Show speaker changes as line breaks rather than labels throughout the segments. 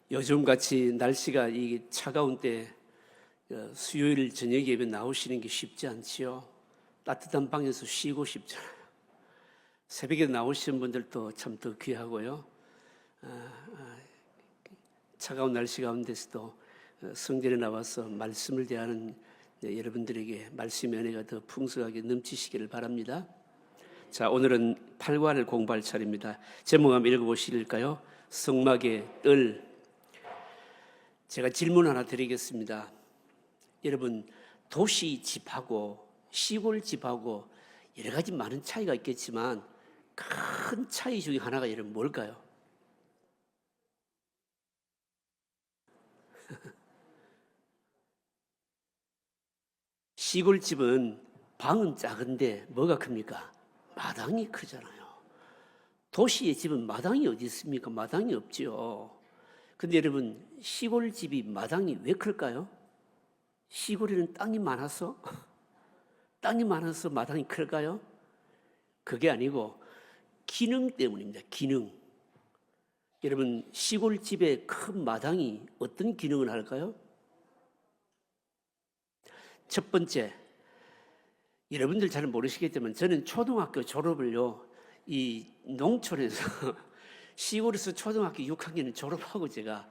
요즘같이 날씨가 이 차가운 때 수요일 저녁 예배 나오시는 게 쉽지 않지요. 따뜻한 방에서 쉬고 싶잖아요. 새벽에 나오시는 분들도 참 더 귀하고요. 차가운 날씨 가운데서도 성전에 나와서 말씀을 대하는 여러분들에게 말씀의 은혜가 더 풍성하게 넘치시기를 바랍니다. 자, 오늘은 8관을 공부할 차례입니다. 제목 한번 읽어보실까요? 성막의 뜰. 제가 질문 하나 드리겠습니다. 여러분, 도시 집하고 시골 집하고 여러 가지 많은 차이가 있겠지만 큰 차이 중에 하나가 여러분 뭘까요? 시골 집은 방은 작은데 뭐가 큽니까? 마당이 크잖아요. 도시의 집은 마당이 어디 있습니까? 마당이 없지요. 근데 여러분, 시골 집이 마당이 왜 클까요? 시골에는 땅이 많아서? 땅이 많아서 마당이 클까요? 그게 아니고 기능 때문입니다. 기능. 여러분, 시골 집의 큰 마당이 어떤 기능을 할까요? 첫 번째, 여러분들 잘 모르시겠지만 저는 초등학교 졸업을요, 이 농촌에서 시골에서 초등학교 6학년 졸업하고 제가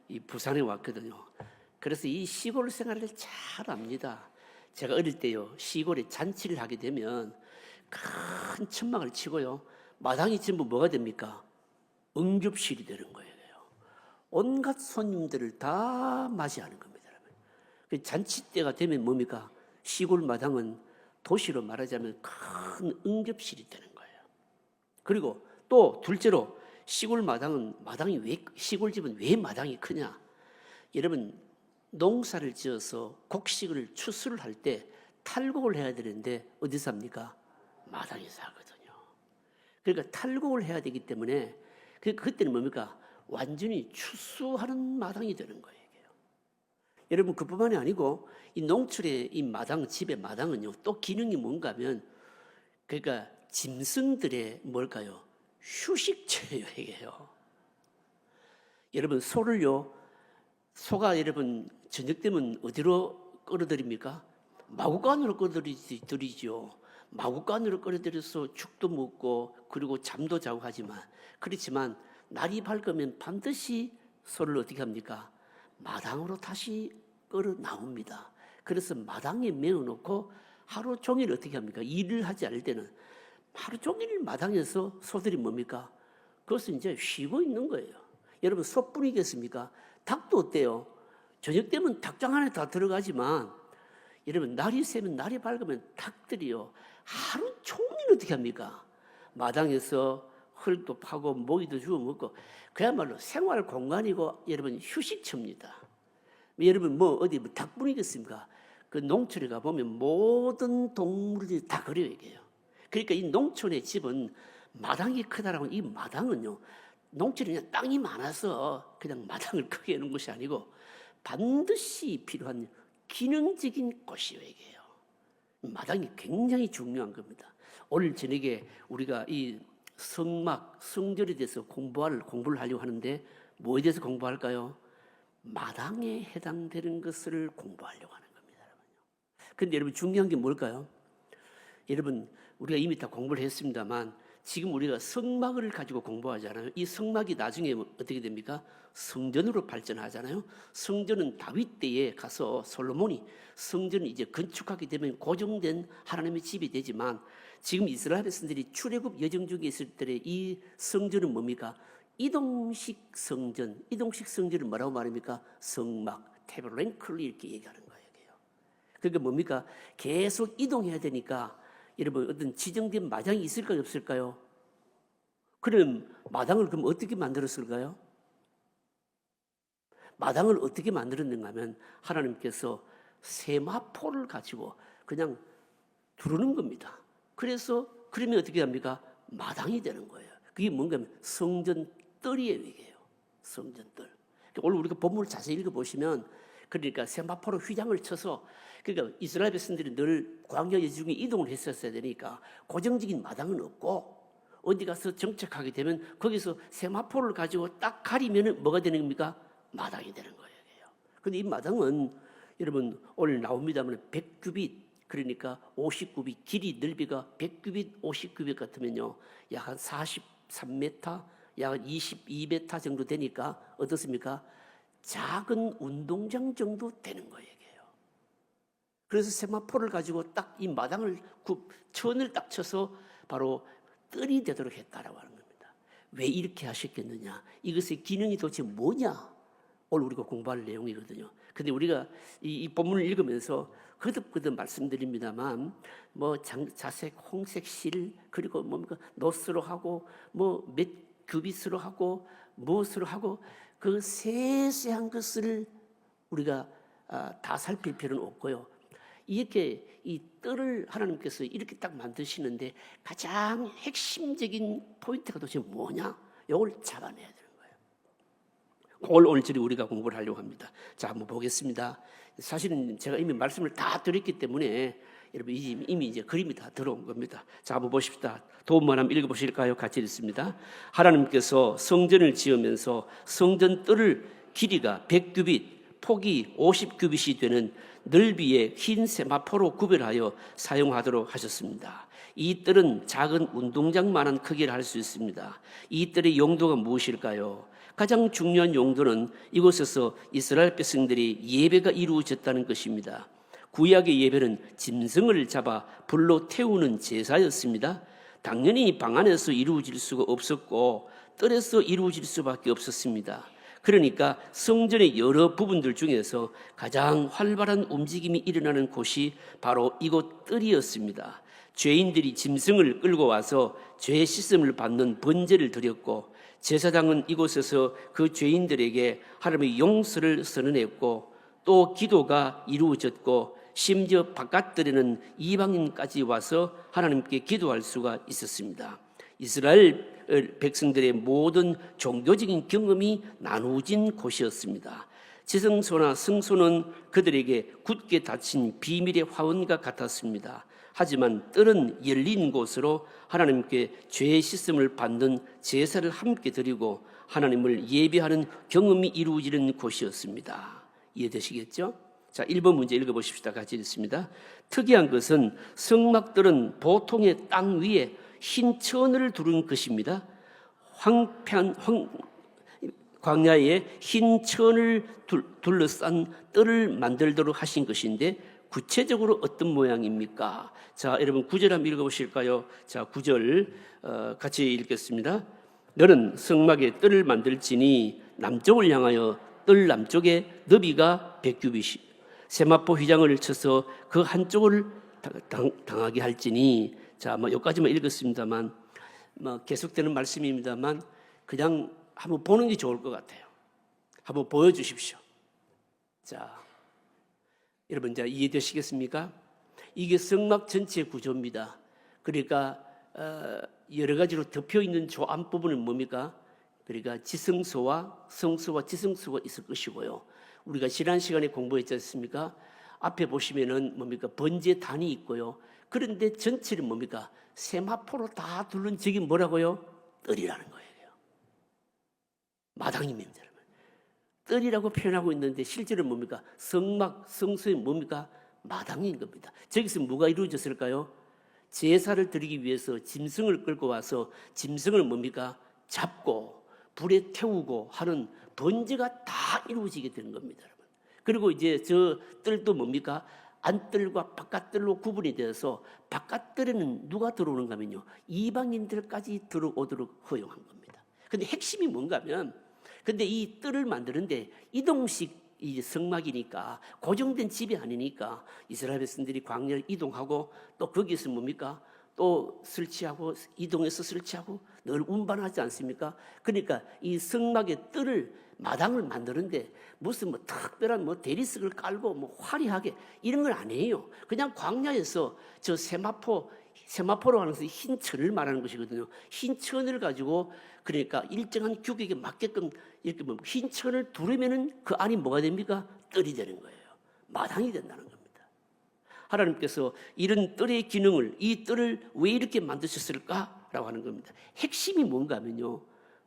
이 부산에 왔거든요. 그래서 이 시골 생활을 잘 압니다. 제가 어릴 때요, 시골에 잔치를 하게 되면 큰 천막을 치고요, 마당이 전부 뭐가 됩니까? 응접실이 되는 거예요. 온갖 손님들을 다 맞이하는 겁니다. 잔치 때가 되면 뭡니까? 시골 마당은 도시로 말하자면 큰 응접실이 되는 거예요. 그리고 또 둘째로 시골 마당이 왜, 시골 집은 왜 마당이 크냐? 여러분, 농사를 지어서 곡식을 추수를 할 때 탈곡을 해야 되는데 어디서 합니까? 마당에서 하거든요. 그러니까 탈곡을 해야 되기 때문에 그때는 뭡니까? 완전히 추수하는 마당이 되는 거예요. 여러분, 그뿐만이 아니고 이 농촌의 이 마당, 집의 마당은요, 또 기능이 뭔가 하면, 그러니까 짐승들의 뭘까요? 휴식처예요, 이게요. 여러분, 소가 여러분 저녁 되면 어디로 끌어들입니까? 마구간으로 끌어들이죠. 마구간으로 끌어들여서 죽도 먹고 그리고 잠도 자고 하지만, 그렇지만 날이 밝으면 반드시 소를 어떻게 합니까? 마당으로 다시 끌어 나옵니다. 그래서 마당에 메어놓고 하루 종일 어떻게 합니까? 일을 하지 않을 때는 하루 종일 마당에서 소들이 뭡니까? 그것은 이제 쉬고 있는 거예요. 여러분, 소뿐이겠습니까? 닭도 어때요? 저녁 되면 닭장 안에 다 들어가지만 여러분, 날이 새면, 날이 밝으면 닭들이요, 하루 종일 어떻게 합니까? 마당에서 흙도 파고 모기도 주워 먹고 그야말로 생활 공간이고 여러분 휴식처입니다. 여러분 어디 닭뿐이겠습니까? 그 농촌에 가보면 모든 동물들이 다 그래요, 이게요. 그러니까 이 농촌의 집은 마당이 크다라고, 이 마당은요, 농촌에 그냥 땅이 많아서 그냥 마당을 크게 해놓은 것이 아니고 반드시 필요한 기능적인 곳이에요, 이게요. 마당이 굉장히 중요한 겁니다. 오늘 저녁에 우리가 이 성막, 성전에 대해서 공부를 하려고 하는데 뭐에 대해서 공부할까요? 마당에 해당되는 것을 공부하려고 하는 겁니다, 여러분요. 근데 여러분, 중요한 게 뭘까요? 여러분, 우리가 이미 다 공부를 했습니다만 지금 우리가 성막을 가지고 공부하잖아요. 이 성막이 나중에 어떻게 됩니까? 성전으로 발전하잖아요. 성전은 다윗 때에 가서 솔로몬이 성전을 이제 건축하게 되면 고정된 하나님의 집이 되지만 지금 이스라엘 백성들이 출애굽 여정 중에 있을 때 이 성전은 뭡니까? 이동식 성전. 이동식 성전을 뭐라고 말합니까? 성막, 태bernacle 이렇게 얘기하는 거예요. 그러니까 뭡니까? 계속 이동해야 되니까 여러분, 어떤 지정된 마당이 있을까요, 없을까요? 그럼 마당을 그럼 어떻게 만들었을까요? 마당을 어떻게 만들었는가 하면 하나님께서 세마포를 가지고 그냥 두르는 겁니다. 그래서 그러면 어떻게 합니까? 마당이 되는 거예요. 그게 뭔가 하면 성전뜰이에요, 이게요. 성전뜰. 오늘 우리가 본문을 자세히 읽어보시면, 그러니까 세마포로 휘장을 쳐서, 그러니까 이스라엘 백성들이 늘 광야 여정에 이동을 했었어야 되니까 고정적인 마당은 없고 어디 가서 정착하게 되면 거기서 세마포를 가지고 딱 가리면 뭐가 되는 겁니까? 마당이 되는 거예요. 근데 이 마당은 여러분 오늘 나옵니다만 100규빗, 그러니까 50규빗, 길이 넓이가 100규빗 50규빗 같으면요 약 한 43m, 약 한 22m 정도 되니까 어떻습니까? 작은 운동장 정도 되는 거예요. 그래서 세마포를 가지고 딱 이 마당을 천을 딱 쳐서 바로 뜰이 되도록 했다라고 하는 겁니다. 왜 이렇게 하셨겠느냐? 이것의 기능이 도대체 뭐냐? 오늘 우리가 공부할 내용이거든요. 근데 우리가 이 본문을 읽으면서 거듭거듭 말씀드립니다만 뭐 자색, 홍색 실, 그리고 뭡니까 노스로 하고 뭐 몇 규빗으로 하고 무엇으로 하고 그 세세한 것을 우리가 다 살필 필요는 없고요. 이렇게 이 뜰을 하나님께서 이렇게 딱 만드시는데 가장 핵심적인 포인트가 도대체 뭐냐? 이걸 잡아내야 되는 거예요. 오늘처럼 우리가 공부를 하려고 합니다. 자, 한번 보겠습니다. 사실은 제가 이미 말씀을 다 드렸기 때문에 여러분 이미 이제 그림이 다 들어온 겁니다. 자, 한번 보십시다. 도움만 한번 읽어보실까요? 같이 읽습니다. 하나님께서 성전을 지으면서 성전 뜰을 길이가 100규빗, 폭이 50규빗이 되는 넓이의 흰 세마포로 구별하여 사용하도록 하셨습니다. 이 뜰은 작은 운동장만한 크기를 할 수 있습니다. 이 뜰의 용도가 무엇일까요? 가장 중요한 용도는 이곳에서 이스라엘 백성들이 예배가 이루어졌다는 것입니다. 구약의 예배는 짐승을 잡아 불로 태우는 제사였습니다. 당연히 방 안에서 이루어질 수가 없었고 뜰에서 이루어질 수밖에 없었습니다. 그러니까 성전의 여러 부분들 중에서 가장 활발한 움직임이 일어나는 곳이 바로 이곳 뜰이었습니다. 죄인들이 짐승을 끌고 와서 죄 씻음을 받는 번제를 드렸고 제사장은 이곳에서 그 죄인들에게 하나님의 용서를 선언했고 또 기도가 이루어졌고 심지어 바깥들에는 이방인까지 와서 하나님께 기도할 수가 있었습니다. 이스라엘 백성들의 모든 종교적인 경험이 나누어진 곳이었습니다. 지성소나 성소는 그들에게 굳게 닫힌 비밀의 화원과 같았습니다. 하지만 뜰은 열린 곳으로 하나님께 죄 씻음을 받는 제사를 함께 드리고 하나님을 예배하는 경험이 이루어지는 곳이었습니다. 이해되시겠죠? 자, 1번 문제 읽어보십시다. 같이 읽습니다. 특이한 것은 성막들은 보통의 땅 위에 흰 천을 두른 것입니다. 광야에 흰 천을 둘러싼 뜰을 만들도록 하신 것인데 구체적으로 어떤 모양입니까? 자, 여러분 9절 한번 읽어보실까요? 자, 9절 같이 읽겠습니다. 너는 성막에 뜰을 만들지니 남쪽을 향하여 뜰 남쪽에 너비가 100규빗이 세마포 휘장을 쳐서 그 한쪽을 당하게 할지니. 자, 뭐 여기까지만 읽었습니다만 뭐 계속되는 말씀입니다만 그냥 한번 보는 게 좋을 것 같아요. 한번 보여주십시오. 자, 여러분 이제 이해되시겠습니까? 이게 성막 전체 구조입니다. 그러니까 여러 가지로 덮여 있는 조안 부분은 뭡니까? 그러니까 지성소와 성소와 지성소가 있을 것이고요. 우리가 지난 시간에 공부했지 않습니까? 앞에 보시면은 뭡니까? 번제단이 있고요. 그런데 전체는 뭡니까? 세마포로 다 둘른 저기 뭐라고요? 뜰이라는 거예요. 마당입니다, 여러분. 뜰이라고 표현하고 있는데 실제로는 뭡니까? 성막, 성소의 뭡니까? 마당인 겁니다. 저기서 뭐가 이루어졌을까요? 제사를 드리기 위해서 짐승을 끌고 와서 짐승을 뭡니까? 잡고 불에 태우고 하는 번제가 다 이루어지게 되는 겁니다, 여러분. 그리고 이제 저 뜰도 뭡니까? 안뜰과 바깥뜰로 구분이 되어서 바깥뜰에는 누가 들어오는가 하면요, 이방인들까지 들어오도록 허용한 겁니다. 근데 핵심이 뭔가 하면, 근데 이 뜰을 만드는데 이동식 이 성막이니까 고정된 집이 아니니까 이스라엘 백성들이 광야를 이동하고 또 거기서 뭡니까? 또 설치하고 이동해서 설치하고 늘 운반하지 않습니까? 그러니까 이 성막의 뜰을 마당을 만드는데 무슨 뭐 특별한 뭐 대리석을 깔고 뭐 화려하게 이런 건 아니에요. 그냥 광야에서 저 세마포로 하는 것은 흰 천을 말하는 것이거든요. 흰 천을 가지고 그러니까 일정한 규격에 맞게끔 이렇게 뭐 흰 천을 두르면은 그 안이 뭐가 됩니까? 뜰이 되는 거예요. 마당이 된다는 겁니다. 하나님께서 이런 뜰의 기능을, 이 뜰을 왜 이렇게 만드셨을까라고 하는 겁니다. 핵심이 뭔가 하면요,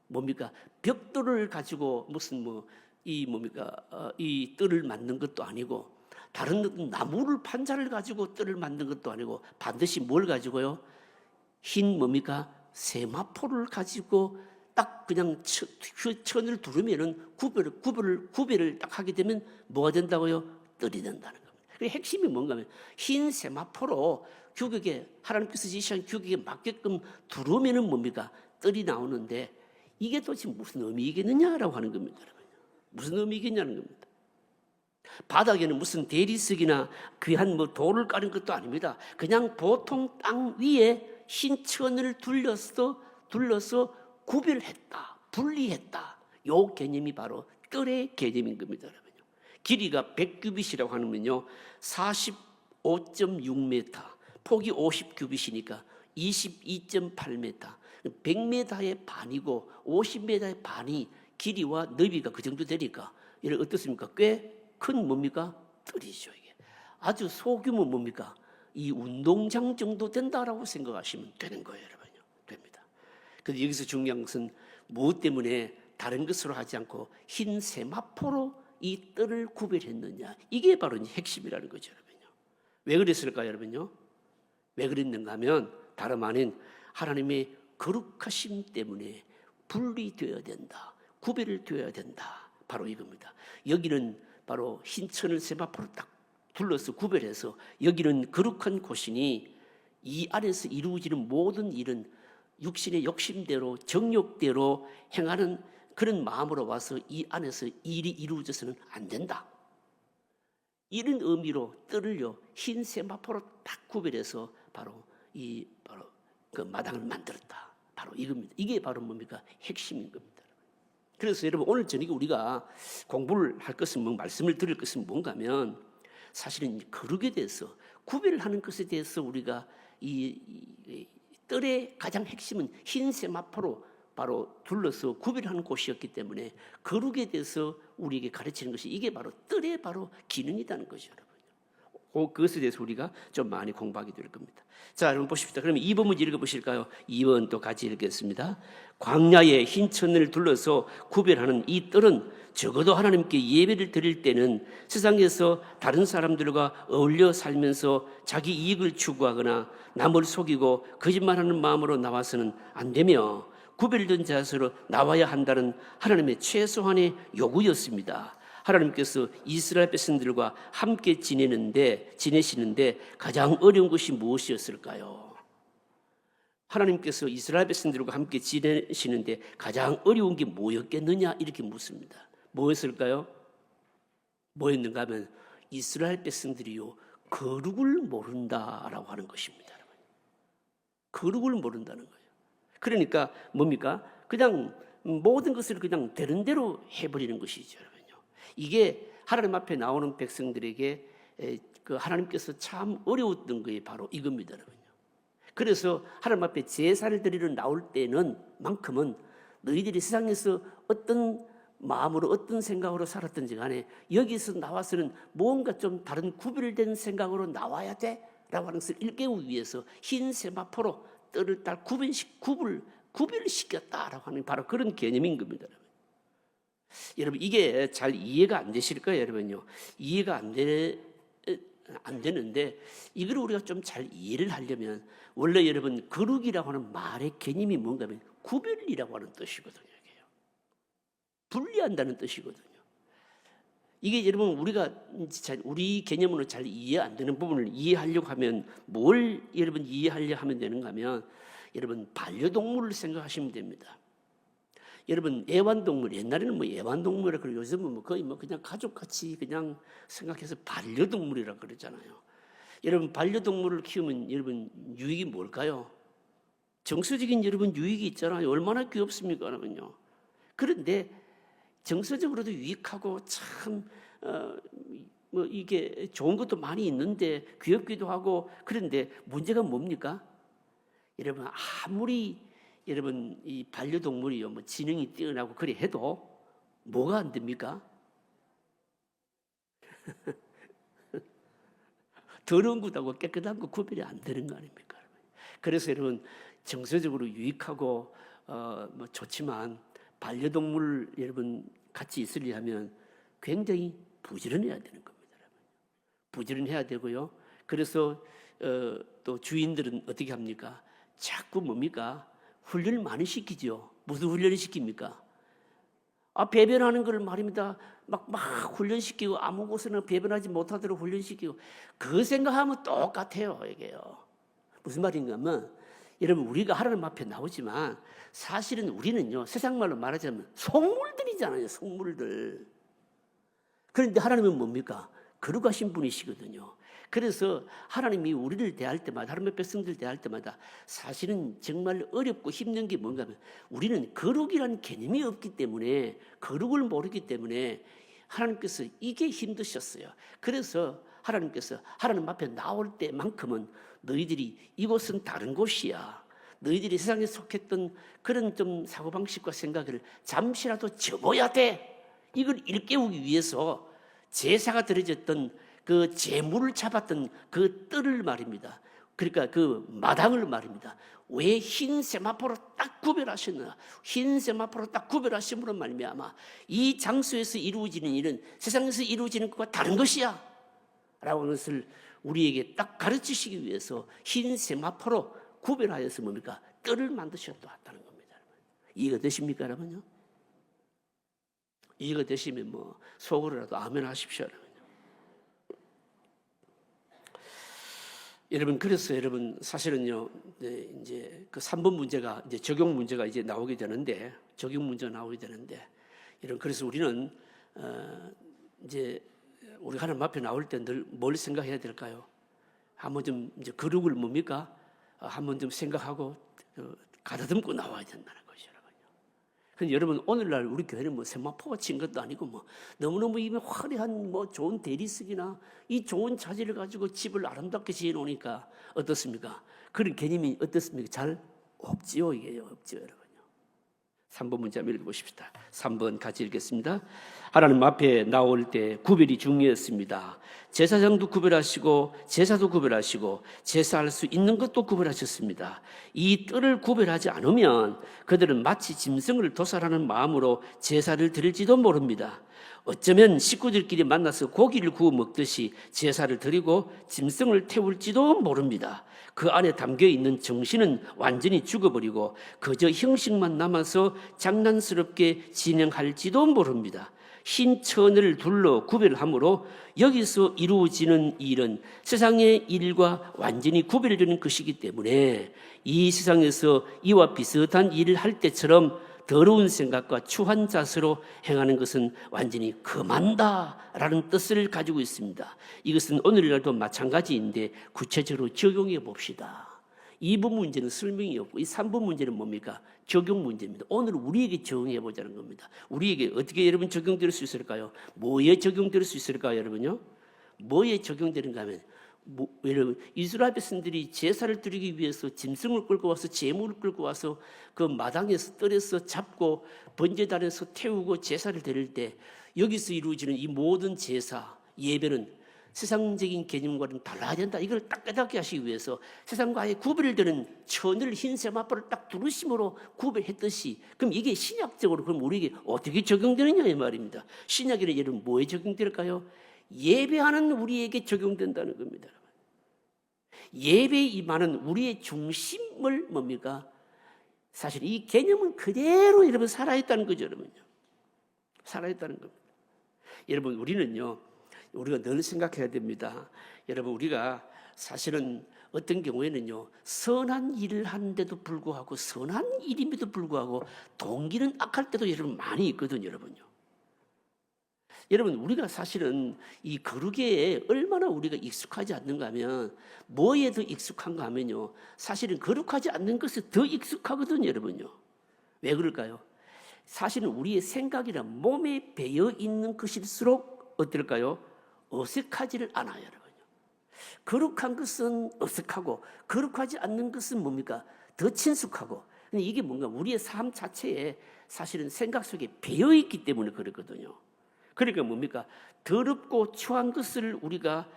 뭡니까? 벽돌을 가지고 무슨 뭐 이 뭡니까 이 뜰을 만든 것도 아니고 다른 나무를 판자를 가지고 뜰을 만든 것도 아니고 반드시 뭘 가지고요? 흰 뭡니까 세마포를 가지고 딱 그냥 천을 두르면은 구별을 딱 하게 되면 뭐가 된다고요? 뜰이 된다는 겁니다. 그 핵심이 뭔가 하면 흰 세마포로 규격에 하나님께서 지시한 규격에 맞게끔 두르면은 뭡니까 뜰이 나오는데 이게 도대체 무슨 의미겠느냐라고 하는 겁니다. 무슨 의미겠냐는 겁니다. 바닥에는 무슨 대리석이나 귀한 뭐 돌을 깔은 것도 아닙니다. 그냥 보통 땅 위에 흰 천을 둘러서 구별했다, 분리했다. 요 개념이 바로 뜰의 개념인 겁니다, 여러분요. 길이가 100규빗이라고 하면요, 45.6m, 폭이 50규빗이니까 22.8m, 100m의 반이고 50m의 반이 길이와 너비가 그 정도 되니까 이래 어떻습니까? 꽤 큰 뭡니까? 뜰이죠. 이게 아주 소규모 뭡니까? 이 운동장 정도 된다라고 생각하시면 되는 거예요, 여러분요. 됩니다. 근데 여기서 중요한 것은 무엇 때문에 다른 것으로 하지 않고 흰 세마포로 이 뜰을 구별했느냐? 이게 바로 핵심이라는 거죠, 여러분요. 왜 그랬을까요, 여러분요? 왜 그랬는가 하면 다름 아닌 하나님의 거룩하심 때문에 분리되어야 된다. 구별되어야 된다. 바로 이겁니다. 여기는 바로 흰 천을 세마포로 딱 둘러서 구별해서 여기는 거룩한 곳이니 이 안에서 이루어지는 모든 일은 육신의 욕심대로 정욕대로 행하는 그런 마음으로 와서 이 안에서 일이 이루어져서는 안 된다. 이런 의미로 뜰을요 흰 세마포로 딱 구별해서 바로 그 마당을 만들었다. 바로 이겁니다. 이게 바로 뭡니까? 핵심인 겁니다. 그래서 여러분 오늘 저녁에 우리가 공부를 할 것은 말씀을 드릴 것은 뭔가 하면 사실은 거룩에 대해서 구별하는 것에 대해서 우리가 이 뜰의 가장 핵심은 흰 세마포로 바로 둘러서 구별하는 곳이었기 때문에 거룩에 대해서 우리에게 가르치는 것이 이게 바로 뜰의 바로 기능이라는 거죠, 여러분. 그것에 대해서 우리가 좀 많이 공부하게 될 겁니다. 자, 여러분 보십시다. 그러면 2번 문제 읽어보실까요? 2번 또 같이 읽겠습니다. 광야의 흰 천을 둘러서 구별하는 이 뜰은 적어도 하나님께 예배를 드릴 때는 세상에서 다른 사람들과 어울려 살면서 자기 이익을 추구하거나 남을 속이고 거짓말하는 마음으로 나와서는 안 되며 구별된 자세로 나와야 한다는 하나님의 최소한의 요구였습니다. 하나님께서 이스라엘 백성들과 함께 지내시는데 가장 어려운 것이 무엇이었을까요? 하나님께서 이스라엘 백성들과 함께 지내시는데 가장 어려운 게 뭐였겠느냐 이렇게 묻습니다. 뭐였을까요? 뭐였는가 하면 이스라엘 백성들이요 거룩을 모른다라고 하는 것입니다. 거룩을 모른다는 거예요. 그러니까 뭡니까? 그냥 모든 것을 그냥 되는 대로 해버리는 것이죠. 이게 하나님 앞에 나오는 백성들에게 그 하나님께서 참 어려웠던 게 바로 이겁니다, 여러분요. 그래서 하나님 앞에 제사를 드리러 나올 때는 만큼은 너희들이 세상에서 어떤 마음으로 어떤 생각으로 살았든지 간에 여기서 나와서는 뭔가 좀 다른 구별된 생각으로 나와야 돼라고 하는 것을 일깨우기 위해서 흰 세마포로 뜰을 딱 구별시켰다라고 하는 바로 그런 개념인 겁니다. 여러분 이게 잘 이해가 안 되실 거예요, 여러분요. 이해가 안 되는데 이걸 우리가 좀 잘 이해를 하려면 원래 여러분 거룩이라고 하는 말의 개념이 뭔가 하면 구별이라고 하는 뜻이거든요. 이게요. 분리한다는 뜻이거든요. 이게 여러분 우리가 우리 개념으로 잘 이해 안 되는 부분을 이해하려고 하면 뭘 여러분 이해하려 하면 되는가 하면 여러분 반려동물을 생각하시면 됩니다. 여러분 애완동물 옛날에는 애완동물이라 그러고 요즘은 거의 그냥 가족같이 그냥 생각해서 반려동물이라 그러잖아요. 여러분 반려동물을 키우면 여러분 유익이 뭘까요? 정서적인 여러분 유익이 있잖아요. 얼마나 귀엽습니까, 여러분요. 그런데 정서적으로도 유익하고 참 이게 좋은 것도 많이 있는데 귀엽기도 하고 그런데 문제가 뭡니까? 여러분 아무리 여러분 이 반려동물이요 지능이 뛰어나고 그래 해도 뭐가 안 됩니까? 더러운 것하고 깨끗한 거 구별이 안 되는 거 아닙니까? 그래서 여러분 정서적으로 유익하고 좋지만 반려동물 여러분 같이 있으려면 굉장히 부지런해야 되는 겁니다. 부지런해야 되고요. 그래서 또 주인들은 어떻게 합니까? 자꾸 뭡니까? 훈련을 많이 시키죠. 무슨 훈련을 시킵니까? 배변하는 걸 말입니다. 막 훈련시키고 아무 곳에나 배변하지 못하도록 훈련시키고 그 생각하면 똑같아요. 이게요. 무슨 말인가 하면 여러분 우리가 하나님 앞에 나오지만 사실은 우리는요 세상 말로 말하자면 속물들이잖아요. 속물들. 그런데 하나님은 뭡니까? 거룩하신 분이시거든요. 그래서 하나님이 우리를 대할 때마다 하나님의 백성들 대할 때마다 사실은 정말 어렵고 힘든 게 뭔가 하면 우리는 거룩이라는 개념이 없기 때문에 거룩을 모르기 때문에 하나님께서 이게 힘드셨어요. 그래서 하나님께서 하나님 앞에 나올 때만큼은 너희들이 이곳은 다른 곳이야. 너희들이 세상에 속했던 그런 좀 사고방식과 생각을 잠시라도 접어야 돼. 이걸 일깨우기 위해서 제사가 드려졌던 그 제물을 잡았던 그 뜰을 말입니다. 그러니까 그 마당을 말입니다. 왜 흰 세마포로 딱 구별하셨나? 흰 세마포로 딱 구별하심으로 말미암아 이 장소에서 이루어지는 일은 세상에서 이루어지는 것과 다른 것이야 라고 하는 것을 우리에게 딱 가르치시기 위해서 흰 세마포로 구별하여서 뭡니까? 뜰을 만드셨다는 겁니다. 이해가 되십니까 여러분요? 이해가 되시면 뭐 속으로라도 아멘 하십시오 여러분. 여러분 그래서 여러분 사실은요 이제 그 3번 문제가 이제 적용 문제가 이제 나오게 되는데 적용 문제가 나오게 되는데 여러분 그래서 우리는 이제 우리 하나님 앞에 나올 때 늘 뭘 생각해야 될까요? 한번 좀 이제 거룩을 뭡니까? 한번 좀 생각하고 가다듬고 나와야 된다는 것이죠, 여러분요. 근데 여러분 오늘날 우리 교회는 뭐 세마포가 친 것도 아니고 뭐 너무너무 이 화려한 뭐 좋은 대리석이나 이 좋은 자재를 가지고 집을 아름답게 지어 놓으니까 어떻습니까? 그런 개념이 어떻습니까? 잘 없지요, 이게요, 없지요, 여러분요. 3번 문제 한번 읽어보십시다. 3번 같이 읽겠습니다. 하나님 앞에 나올 때 구별이 중요했습니다. 제사장도 구별하시고 제사도 구별하시고 제사할 수 있는 것도 구별하셨습니다. 이 뜰을 구별하지 않으면 그들은 마치 짐승을 도살하는 마음으로 제사를 드릴지도 모릅니다. 어쩌면 식구들끼리 만나서 고기를 구워 먹듯이 제사를 드리고 짐승을 태울지도 모릅니다. 그 안에 담겨있는 정신은 완전히 죽어버리고 그저 형식만 남아서 장난스럽게 진행할지도 모릅니다. 흰 천을 둘러 구별함으로 여기서 이루어지는 일은 세상의 일과 완전히 구별되는 것이기 때문에 이 세상에서 이와 비슷한 일을 할 때처럼 더러운 생각과 추한 자세로 행하는 것은 완전히 금한다라는 뜻을 가지고 있습니다. 이것은 오늘날도 마찬가지인데 구체적으로 적용해 봅시다. 2번 문제는 설명이 없고 이 3번 문제는 뭡니까? 적용 문제입니다. 오늘 우리에게 적용해 보자는 겁니다. 우리에게 어떻게 여러분 적용될 수 있을까요? 뭐에 적용될 수 있을까요, 여러분요? 뭐에 적용되는가 하면 여러분 이스라엘 백성들이 제사를 드리기 위해서 짐승을 끌고 와서 제물을 끌고 와서 그 마당에서 뜰에서 잡고 번제단에서 태우고 제사를 드릴 때 여기서 이루어지는 이 모든 제사 예배는 세상적인 개념과는 달라야 된다. 이걸 딱 깨닫게 하시기 위해서 세상과의 구별되는 천을 흰 세마포를 딱 두르심으로 구별했듯이 그럼 이게 신약적으로 그럼 우리에게 어떻게 적용되느냐 이 말입니다. 신약에는 여러분 뭐에 적용될까요? 예배하는 우리에게 적용된다는 겁니다. 예배에 임하는 우리의 중심을 뭡니까? 사실 이 개념은 그대로 여러분 살아있다는 거죠, 여러분요. 살아있다는 겁니다. 여러분 우리는요, 우리가 늘 생각해야 됩니다. 여러분 우리가 사실은 어떤 경우에는요, 선한 일을 하는데도 불구하고 선한 일임에도 불구하고 동기는 악할 때도 여러분 많이 있거든요, 여러분요. 여러분 우리가 사실은 이 거룩에 얼마나 우리가 익숙하지 않는가 하면 뭐에 더 익숙한가 하면요 사실은 거룩하지 않는 것에 더 익숙하거든요 여러분요. 왜 그럴까요? 사실은 우리의 생각이나 몸에 배어 있는 것일수록 어떨까요? 어색하지를 않아요 여러분요. 거룩한 것은 어색하고 거룩하지 않는 것은 뭡니까? 더 친숙하고. 근데 이게 뭔가 우리의 삶 자체에 사실은 생각 속에 배어 있기 때문에 그렇거든요. 그러니까 뭡니까? 더럽고 추한 것을 우리가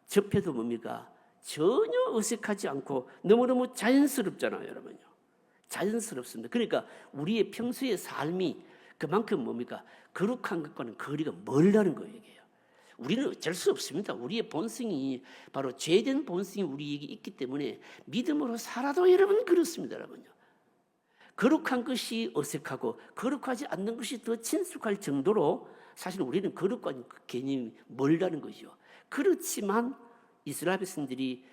접해도 뭡니까? 전혀 어색하지 않고 너무너무 자연스럽잖아요, 여러분요. 자연스럽습니다. 그러니까 우리의 평소의 삶이 그만큼 뭡니까? 거룩한 것과는 거리가 멀다는 거예요. 우리는 어쩔 수 없습니다. 우리의 본성이 바로 죄된 본성이 우리에게 있기 때문에 믿음으로 살아도 여러분 그렇습니다. 여러분요. 거룩한 것이 어색하고 거룩하지 않는 것이 더 친숙할 정도로 사실 우리는 거룩과는 개념이 멀다는 거죠. 그렇지만 이스라엘 백성들이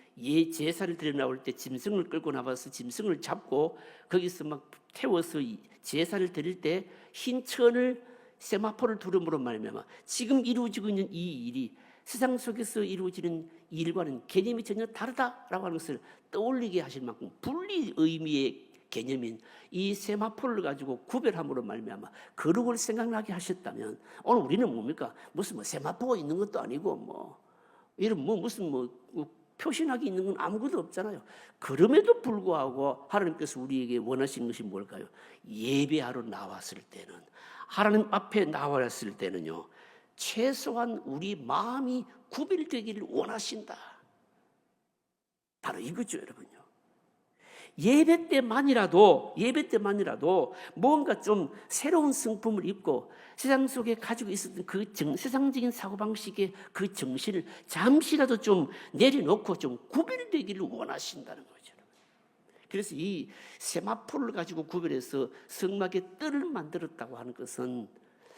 제사를 드려 나올 때 짐승을 끌고 나와서 짐승을 잡고 거기서 막 태워서 제사를 드릴 때 흰 천을 세마포를 두름으로 말미암아 지금 이루어지고 있는 이 일이 세상 속에서 이루어지는 일과는 개념이 전혀 다르다라고 하는 것을 떠올리게 하실 만큼 분리 의미의 개념인 이 세마포를 가지고 구별함으로 말미암아 거룩을 생각나게 하셨다면 오늘 우리는 뭡니까? 무슨 세마포가 있는 것도 아니고 이런 무슨 표신하게 있는 건 아무것도 없잖아요. 그럼에도 불구하고 하나님께서 우리에게 원하시는 것이 뭘까요? 예배하러 나왔을 때는, 하나님 앞에 나왔을 때는요, 최소한 우리 마음이 구별되기를 원하신다. 바로 이거죠, 여러분요. 예배 때만이라도 뭔가 좀 새로운 성품을 입고 세상 속에 가지고 있었던 그 세상적인 사고방식의 그 정신을 잠시라도 좀 내려놓고 좀 구별되기를 원하신다는 거죠. 그래서 이 세마포를 가지고 구별해서 성막의 뜰을 만들었다고 하는 것은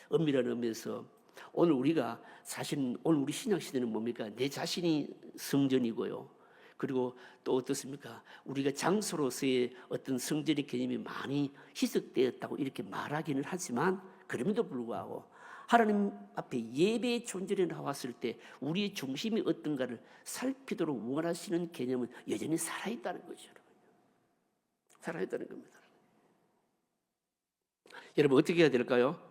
엄밀한 의미에서 오늘 우리가 사실 오늘 우리 신약시대는 뭡니까? 내 자신이 성전이고요. 그리고 또 어떻습니까? 우리가 장소로서의 어떤 성전의 개념이 많이 희석되었다고 이렇게 말하기는 하지만 그럼에도 불구하고 하나님 앞에 예배의 존재에 나왔을 때 우리의 중심이 어떤가를 살피도록 원하시는 개념은 여전히 살아있다는 거죠. 살아있다는 겁니다. 여러분 어떻게 해야 될까요?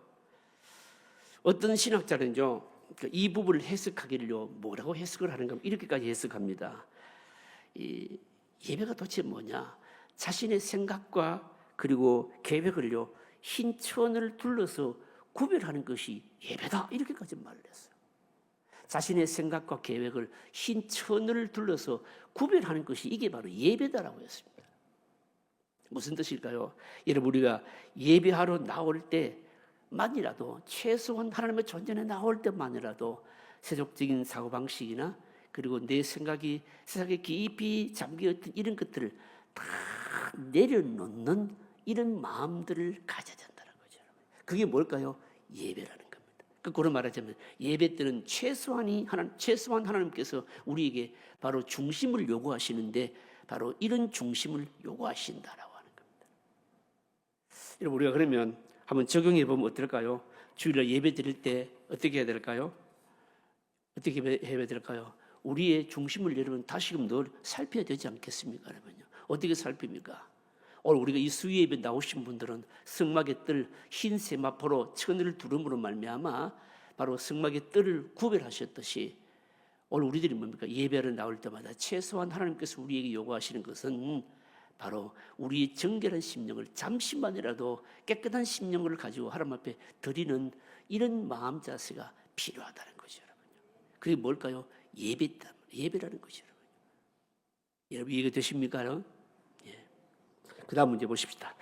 어떤 신학자는요, 이 부분을 해석하기를요, 뭐라고 해석을 하는가 이렇게까지 해석합니다. 이 예배가 도대체 뭐냐? 자신의 생각과 그리고 계획을요, 흰 천을 둘러서 구별하는 것이 예배다. 이렇게까지 말을 했어요. 자신의 생각과 계획을 흰 천을 둘러서 구별하는 것이 이게 바로 예배다라고 했습니다. 무슨 뜻일까요? 여러분 우리가 예배하러 나올 때만이라도 최소한 하나님의 존재에 나올 때만이라도 세속적인 사고방식이나 그리고 내 생각이 세상에 깊이 잠겨있던 이런 것들을 다 내려놓는 이런 마음들을 가져야 된다는 거죠. 그게 뭘까요? 예배라는 겁니다. 거꾸로 말하자면 예배 때는 최소한 하나님께서 우리에게 바로 중심을 요구하시는데 바로 이런 중심을 요구하신다라고 하는 겁니다. 여러분 우리가 그러면 한번 적용해 보면 어떨까요? 주일날 예배 드릴 때 어떻게 해야 될까요? 어떻게 해야 될까요? 우리의 중심을 여러분 다시금 늘 살펴야 되지 않겠습니까? 여러분요. 어떻게 살핍니까? 오늘 우리가 이 수요예배 나오신 분들은 성막의 뜰 흰 세마포로 천을 두름으로 말미암아 바로 성막의 뜰을 구별하셨듯이 오늘 우리들이 뭡니까? 예배를 나올 때마다 최소한 하나님께서 우리에게 요구하시는 것은 바로 우리의 정결한 심령을 잠시만이라도 깨끗한 심령을 가지고 하나님 앞에 드리는 이런 마음 자세가 필요하다는 거죠. 여러분요. 그게 뭘까요? 예배라는 거죠. 여러분 이해가 되십니까? 예. 그 다음 문제 보십시다.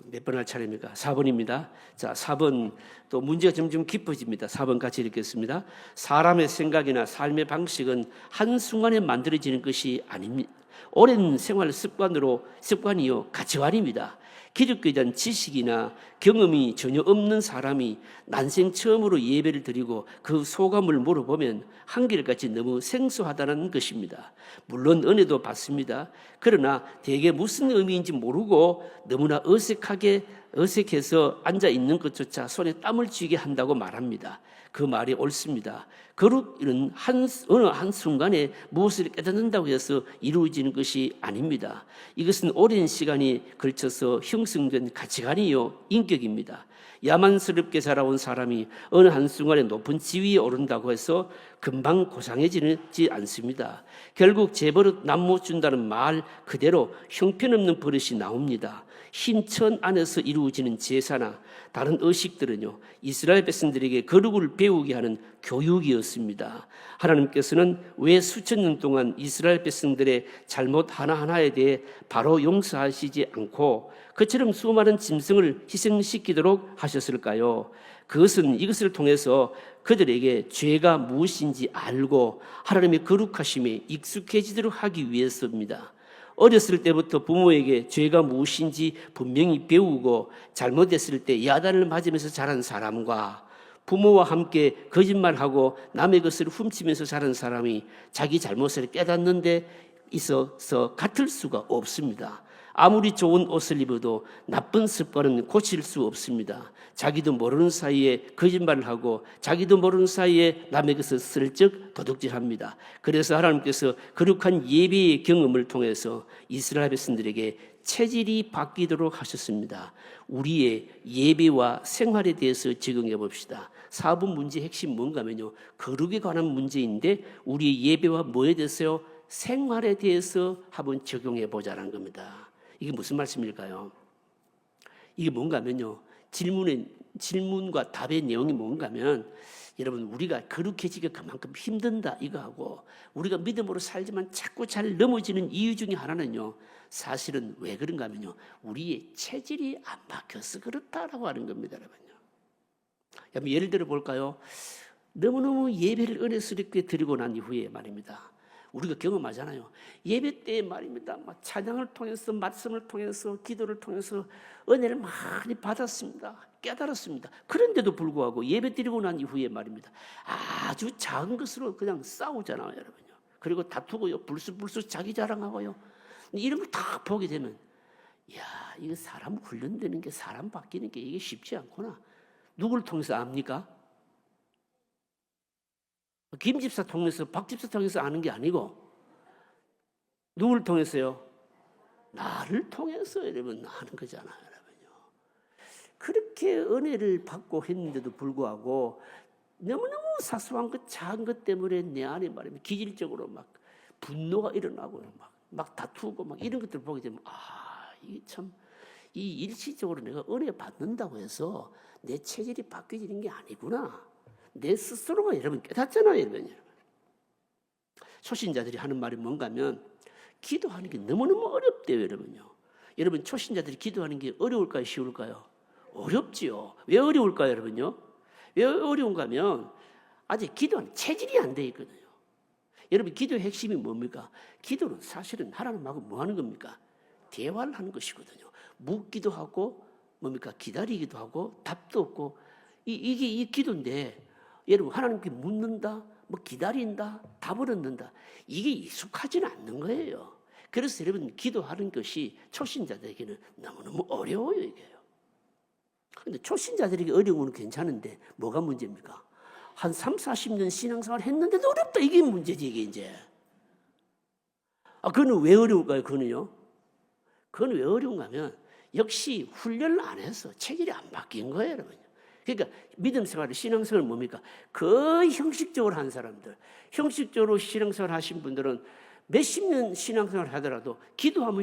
몇 번 할 차례입니까? 4번입니다. 자, 4번 또 문제가 점점 깊어집니다. 4번 같이 읽겠습니다. 사람의 생각이나 삶의 방식은 한순간에 만들어지는 것이 아닙니다. 오랜 생활 습관이요 가치관입니다. 기독교에 대한 지식이나 경험이 전혀 없는 사람이 난생 처음으로 예배를 드리고 그 소감을 물어보면 한결같이 너무 생소하다는 것입니다. 물론 은혜도 받습니다. 그러나 대개 무슨 의미인지 모르고 너무나 어색해서 앉아있는 것조차 손에 땀을 쥐게 한다고 말합니다. 그 말이 옳습니다. 거룩은 어느 한순간에 무엇을 깨닫는다고 해서 이루어지는 것이 아닙니다. 이것은 오랜 시간이 걸쳐서 형성된 가치관이요 인격입니다. 야만스럽게 자라온 사람이 어느 한순간에 높은 지위에 오른다고 해서 금방 고상해지지 않습니다. 결국 재버릇 남 못 준다는 말 그대로 형편없는 버릇이 나옵니다. 흰 천 안에서 이루어지는 제사나 다른 의식들은요, 이스라엘 백성들에게 거룩을 배우게 하는 교육이었습니다. 하나님께서는 왜 수천 년 동안 이스라엘 백성들의 잘못 하나하나에 대해 바로 용서하시지 않고 그처럼 수많은 짐승을 희생시키도록 하셨을까요? 그것은 이것을 통해서 그들에게 죄가 무엇인지 알고 하나님의 거룩하심에 익숙해지도록 하기 위해서입니다. 어렸을 때부터 부모에게 죄가 무엇인지 분명히 배우고 잘못했을 때 야단을 맞으면서 자란 사람과 부모와 함께 거짓말하고 남의 것을 훔치면서 자란 사람이 자기 잘못을 깨닫는 데 있어서 같을 수가 없습니다. 아무리 좋은 옷을 입어도 나쁜 습관은 고칠 수 없습니다. 자기도 모르는 사이에 거짓말을 하고 자기도 모르는 사이에 남의 것을 슬쩍 도둑질합니다. 그래서 하나님께서 거룩한 예배의 경험을 통해서 이스라엘 백성들에게 체질이 바뀌도록 하셨습니다. 우리의 예배와 생활에 대해서 적용해 봅시다. 4분 문제 핵심 뭔가 하면요, 거룩에 관한 문제인데 우리의 예배와 뭐에 대해서요? 생활에 대해서 한번 적용해 보자는 겁니다. 이게 무슨 말씀일까요? 이게 뭔가 하면요, 질문과 답의 내용이 뭔가 하면, 여러분, 우리가 거룩해지기가 그만큼 힘든다 이거하고 우리가 믿음으로 살지만 자꾸 잘 넘어지는 이유 중에 하나는요, 사실은 왜 그런가 하면요, 우리의 체질이 안 바뀌어서 그렇다라고 하는 겁니다. 여러분, 예를 들어 볼까요? 너무너무 예배를 은혜스럽게 드리고 난 이후에 말입니다, 우리가 경험하잖아요. 예배 때 말입니다, 막 찬양을 통해서, 말씀을 통해서, 기도를 통해서 은혜를 많이 받았습니다. 깨달았습니다. 그런데도 불구하고 예배 드리고 난 이후에 말입니다, 아주 작은 것으로 그냥 싸우잖아요, 여러분요. 그리고 다투고요, 불쑥불쑥 자기 자랑하고요. 이런 걸 다 보게 되면, 야, 이거 사람 훈련되는 게, 사람 바뀌는 게 이게 쉽지 않구나. 누구를 통해서 압니까? 김 집사 통해서, 박 집사 통해서 아는 게 아니고 누구를 통해서요? 나를 통해서 여러분 아는 거잖아요, 여러분요. 그렇게 은혜를 받고 했는데도 불구하고 너무너무 사소한 것, 작은 것 때문에 내 안에 말이면 기질적으로 막 분노가 일어나고 막 다투고 막 이런 것들을 보게 되면, 이게 참, 이 일시적으로 내가 은혜 받는다고 해서 내 체질이 바뀌어지는 게 아니구나. 내 스스로가 여러분 깨닫잖아요, 여러분. 초신자들이 하는 말이 뭔가 하면, 기도하는 게 너무너무 어렵대요, 여러분요. 여러분, 초신자들이 기도하는 게 어려울까요, 쉬울까요? 어렵지요. 왜 어려울까요, 여러분요? 왜 어려운가 하면 아직 기도하는 체질이 안 돼 있거든요. 여러분, 기도의 핵심이 뭡니까? 기도는 사실은 하나님하고 뭐 하는 겁니까? 대화를 하는 것이거든요. 묻기도 하고 뭡니까? 기다리기도 하고 답도 없고, 이게 이 기도인데, 여러분, 하나님께 묻는다, 뭐 기다린다, 답을 얻는다, 이게 익숙하지는 않는 거예요. 그래서 여러분, 기도하는 것이 초신자들에게는 너무너무 어려워요, 이게요. 근데 초신자들에게 어려운 건 괜찮은데 뭐가 문제입니까? 한 3, 40년 신앙생활 했는데도 어렵다, 이게 문제지, 이게 이제. 그거는 왜 어려울까요, 그거는요? 그건 왜 어려운가 하면 역시 훈련을 안 해서 체질이 안 바뀐 거예요, 여러분. 그러니까 믿음 생활을, 신앙생활을 뭡니까? 거의 형식적으로 한 사람들, 형식적으로 신앙생활 하신 분들은 몇십 년 신앙생활 하더라도 기도하면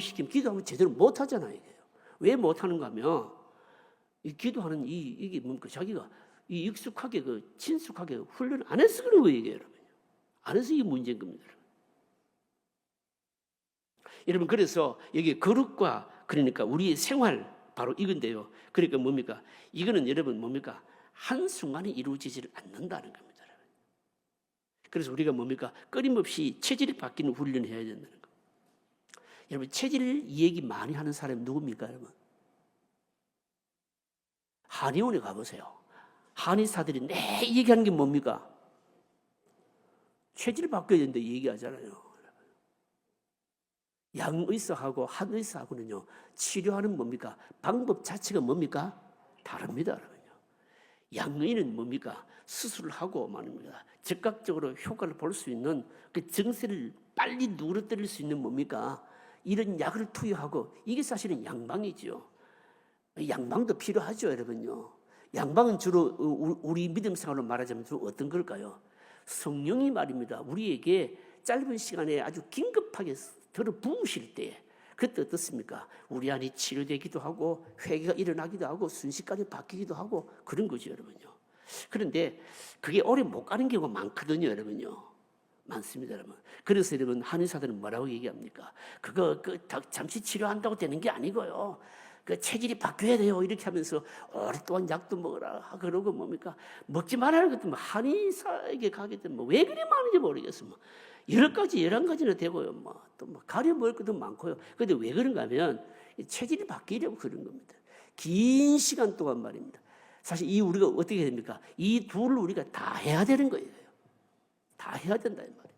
제대로 못 하잖아요, 이게요. 왜 못 하는가 하면 이 기도하는 이게 뭡니까? 자기가 이 익숙하게 친숙하게 훈련을 안 해서 그런 거예요, 이게 여러분. 안 해서 이게 문제인 겁니다, 여러분. 여러분, 그래서 여기 거룩과, 그러니까 우리의 생활, 바로 이건데요. 그러니까 뭡니까? 이거는 여러분 뭡니까? 한순간에 이루어지지를 않는다는 겁니다. 그래서 우리가 뭡니까? 끊임없이 체질이 바뀌는 훈련을 해야 된다는 겁니다. 여러분, 체질 얘기 많이 하는 사람이 누굽니까, 여러분? 한의원에 가보세요. 한의사들이 내 얘기하는 게 뭡니까? 체질 바뀌어야 된다 얘기하잖아요. 양의사하고 한의사하고는요, 치료하는 뭡니까? 방법 자체가 뭡니까? 다릅니다, 여러분요. 양의는 뭡니까? 수술을 하고 말입니다, 즉각적으로 효과를 볼 수 있는 그 증세를 빨리 누그러뜨릴 수 있는 뭡니까? 이런 약을 투여하고, 이게 사실은 양방이죠. 양방도 필요하죠, 여러분요. 양방은 주로 우리 믿음 생활로 말하자면 주로 어떤 걸까요? 성령이 말입니다, 우리에게 짧은 시간에 아주 긴급하게 들어 부으실 때, 그때 어떻습니까? 우리 안이 치료되기도 하고 회개가 일어나기도 하고 순식간에 바뀌기도 하고 그런 거죠, 여러분요. 그런데 그게 오래 못 가는 경우가 많거든요, 여러분요. 많습니다, 여러분. 그래서 여러분, 한의사들은 뭐라고 얘기합니까? 그거 잠시 치료한다고 되는 게 아니고요, 그 체질이 바뀌어야 돼요. 이렇게 하면서 오랫동안 약도 먹으라 그러고 뭡니까? 먹지 말라는 것도 뭐 한의사에게 가게 되면 왜 그리 많은지 모르겠어. 뭐 11가지나 되고요. 또 가려 먹을 것도 많고요. 근데 왜 그런가 하면 체질이 바뀌려고 그런 겁니다. 긴 시간 동안 말입니다. 사실 이 우리가 어떻게 됩니까? 이 둘을 우리가 다 해야 되는 거예요. 다 해야 된다 이 말이에요.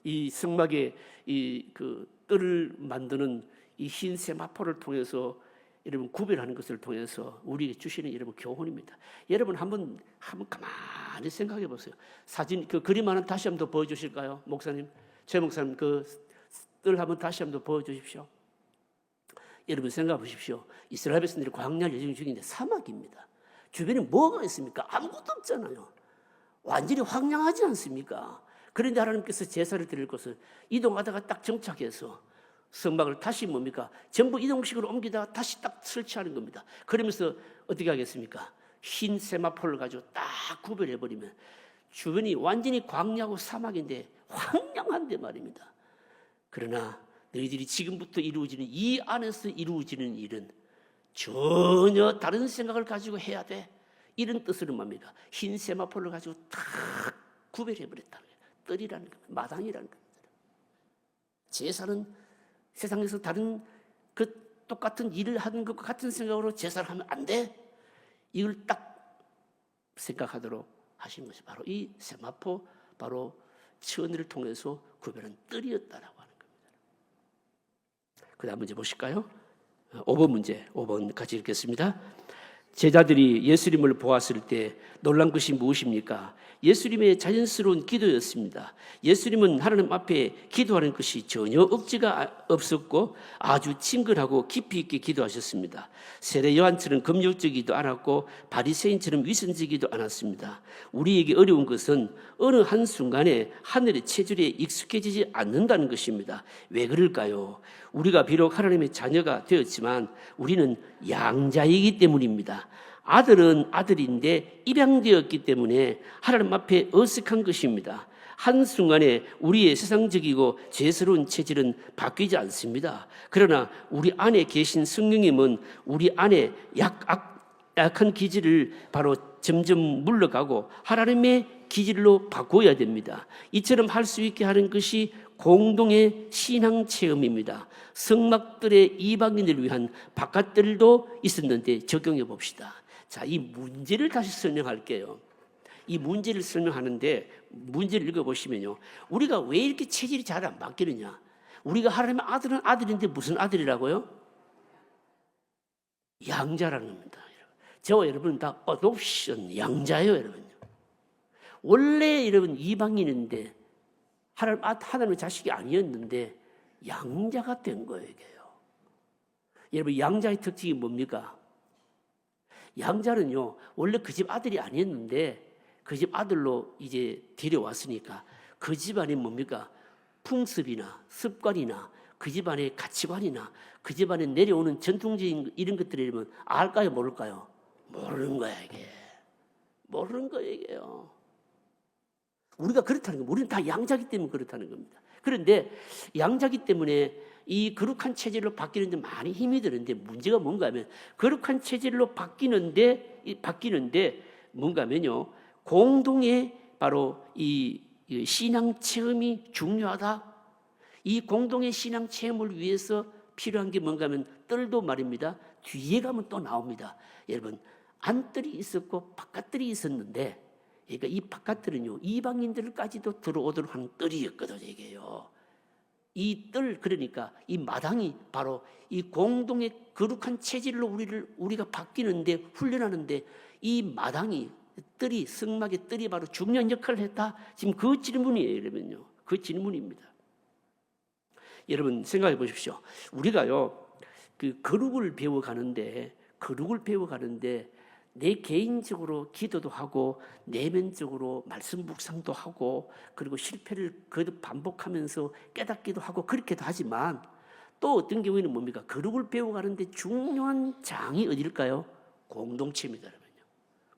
이 성막에 이 그 뜰을 만드는 이 흰 세마포를 통해서 여러분 구별하는 것을 통해서 우리에게 주시는 여러분 교훈입니다. 여러분 한번 가만히 생각해 보세요. 사진 그 그림 하나 다시 한번 더 보여주실까요, 목사님? 최 목사님 그 뜰 한번 다시 한번 더 보여주십시오. 여러분 생각해 보십시오. 이스라엘 백성들이 광야를 여정 중인데 사막입니다. 주변에 뭐가 있습니까? 아무것도 없잖아요. 완전히 황량하지 않습니까? 그런데 하나님께서 제사를 드릴 것을 이동하다가 딱 정착해서 성막을 다시 뭡니까? 전부 이동식으로 옮기다가 다시 딱 설치하는 겁니다. 그러면서 어떻게 하겠습니까? 흰 세마포를 가지고 딱 구별해버리면 주변이 완전히 광야고 사막인데 황량한데 말입니다. 그러나 너희들이 지금부터 이루어지는 이 안에서 이루어지는 일은 전혀 다른 생각을 가지고 해야 돼. 이런 뜻으로 뭡니까? 흰 세마포를 가지고 탁 구별해버렸다는 거예요. 뜰이라는 겁니다. 마당이라는 겁니다. 제사는 세상에서 다른 그 똑같은 일을 하는 것과 같은 생각으로 제사를 하면 안 돼. 이걸 딱 생각하도록 하신 것이 바로 이 세마포, 바로 천을 통해서 구별한 뜰이었다라고 하는 겁니다. 그 다음 문제 보실까요? 5번 문제, 5번 같이 읽겠습니다. 제자들이 예수님을 보았을 때 놀란 것이 무엇입니까? 예수님의 자연스러운 기도였습니다. 예수님은 하나님 앞에 기도하는 것이 전혀 억지가 없었고 아주 친근하고 깊이 있게 기도하셨습니다. 세례 요한처럼 금욕적이지도 않았고 바리새인처럼 위선적이지도 않았습니다. 우리에게 어려운 것은 어느 한순간에 하늘의 체질에 익숙해지지 않는다는 것입니다. 왜 그럴까요? 우리가 비록 하나님의 자녀가 되었지만 우리는 양자이기 때문입니다. 아들은 아들인데 입양되었기 때문에 하나님 앞에 어색한 것입니다. 한순간에 우리의 세상적이고 죄스러운 체질은 바뀌지 않습니다. 그러나 우리 안에 계신 성령님은 우리 안에 약한 기질을 바로 점점 물러가고 하나님의 기질로 바꿔야 됩니다. 이처럼 할 수 있게 하는 것이 공동의 신앙 체험입니다. 성막들의 이방인을 위한 바깥들도 있었는데 적용해 봅시다. 자, 이 문제를 다시 설명할게요. 이 문제를 설명하는데 문제를 읽어보시면요, 우리가 왜 이렇게 체질이 잘 안 바뀌느냐? 우리가 하나님의 아들은 아들인데 무슨 아들이라고요? 양자라는 겁니다. 저와 여러분은 다 어독션, 양자예요, 여러분. 원래 여러분 이방인인데 하나님의 자식이 아니었는데 양자가 된 거예요. 여러분, 양자의 특징이 뭡니까? 양자는요, 원래 그 집 아들이 아니었는데 그 집 아들로 이제 데려왔으니까 그 집안에 뭡니까? 풍습이나 습관이나 그 집안의 가치관이나 그 집안에 내려오는 전통적인 이런 것들이면 알까요, 모를까요? 모르는 거야, 이게. 모르는 거예요, 이게요. 우리가 그렇다는 겁니다. 우리는 다 양자기 때문에 그렇다는 겁니다. 그런데 양자기 때문에 이 거룩한 체질로 바뀌는데 많이 힘이 드는데 문제가 뭔가 하면 거룩한 체질로 바뀌는데 뭔가 하면요, 공동의 바로 이 신앙 체험이 중요하다. 이 공동의 신앙 체험을 위해서 필요한 게 뭔가 하면 뜰도 말입니다. 뒤에 가면 또 나옵니다. 여러분, 안뜰이 있었고 바깥뜰이 있었는데, 그러니까 이 바깥뜰은요, 이방인들까지도 들어오도록 하는 뜰이었거든요, 이게요. 이 뜰, 그러니까 이 마당이 바로 이 공동의 거룩한 체질로 우리가 바뀌는데, 훈련하는데 이 마당이, 뜰이, 성막의 뜰이 바로 중요한 역할을 했다. 지금 그 질문이에요, 여러분요. 그 질문입니다. 여러분 생각해 보십시오. 우리가요, 그 거룩을 배워가는데 내 개인적으로 기도도 하고 내면적으로 말씀 묵상도 하고 그리고 실패를 거듭 반복하면서 깨닫기도 하고 그렇게도 하지만 또 어떤 경우에는 뭡니까? 거룩을 배워가는데 중요한 장이 어딜까요? 공동체입니다, 여러분요.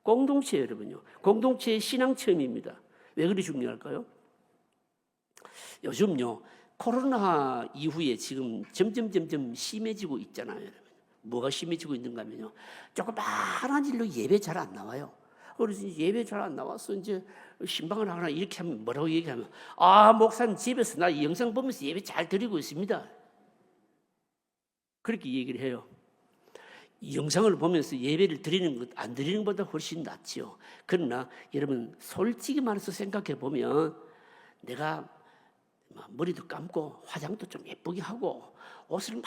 공동체, 여러분요. 공동체의 신앙 체험입니다. 왜 그리 중요할까요? 요즘요, 코로나 이후에 지금 점점 심해지고 있잖아요. 여러분. 뭐가 심해지고 있는가 하면요. 조그마한 일로 예배 잘 안 나와요. 그래서 예배 잘 안 나와서 이제 신방을 하거나 이렇게 하면 뭐라고 얘기하면, 아, 목사님 집에서 나 이 영상 보면서 예배 잘 드리고 있습니다. 그렇게 얘기를 해요. 이 영상을 보면서 예배를 드리는 것, 안 드리는 것보다 훨씬 낫지요. 그러나 여러분 솔직히 말해서 생각해 보면 내가 머리도 감고 화장도 좀 예쁘게 하고 옷을 막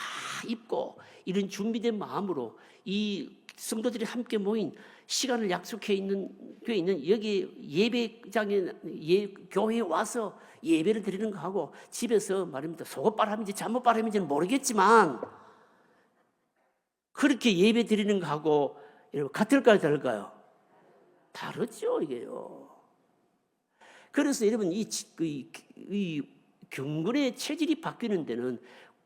입고 이런 준비된 마음으로 이 성도들이 함께 모인 시간을 약속해 있는 돼 있는 여기 예배장에 교회에 와서 예배를 드리는 거 하고 집에서 말입니다. 속옷 바람인지 잘못 바람인지는 모르겠지만 그렇게 예배 드리는 거 하고 여러분 같을까요, 다를까요? 다르죠, 이게요. 그래서 여러분 이 경건의 체질이 바뀌는 데는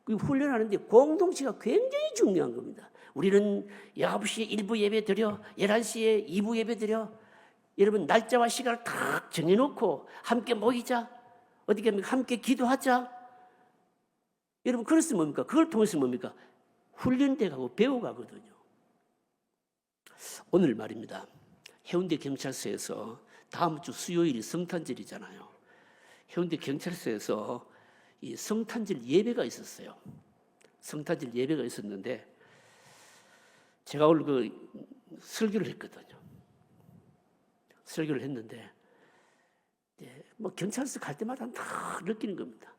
훈련하는데 공동체가 굉장히 중요한 겁니다. 우리는 9시에 1부 예배 드려, 11시에 2부 예배 드려. 여러분 날짜와 시간을 딱 정해놓고 함께 모이자. 어떻게 합니까? 함께 기도하자. 여러분 그래서 뭡니까? 그걸 통해서 뭡니까? 훈련돼 가고 배워가거든요. 오늘 말입니다. 해운대 경찰서에서 다음 주 수요일이 성탄절이잖아요. 해운대 경찰서에서 이 성탄절 예배가 있었어요. 성탄절 예배가 있었는데 제가 오늘 그 설교를 했거든요. 설교를 했는데 뭐 경찰서 갈 때마다 다 느끼는 겁니다.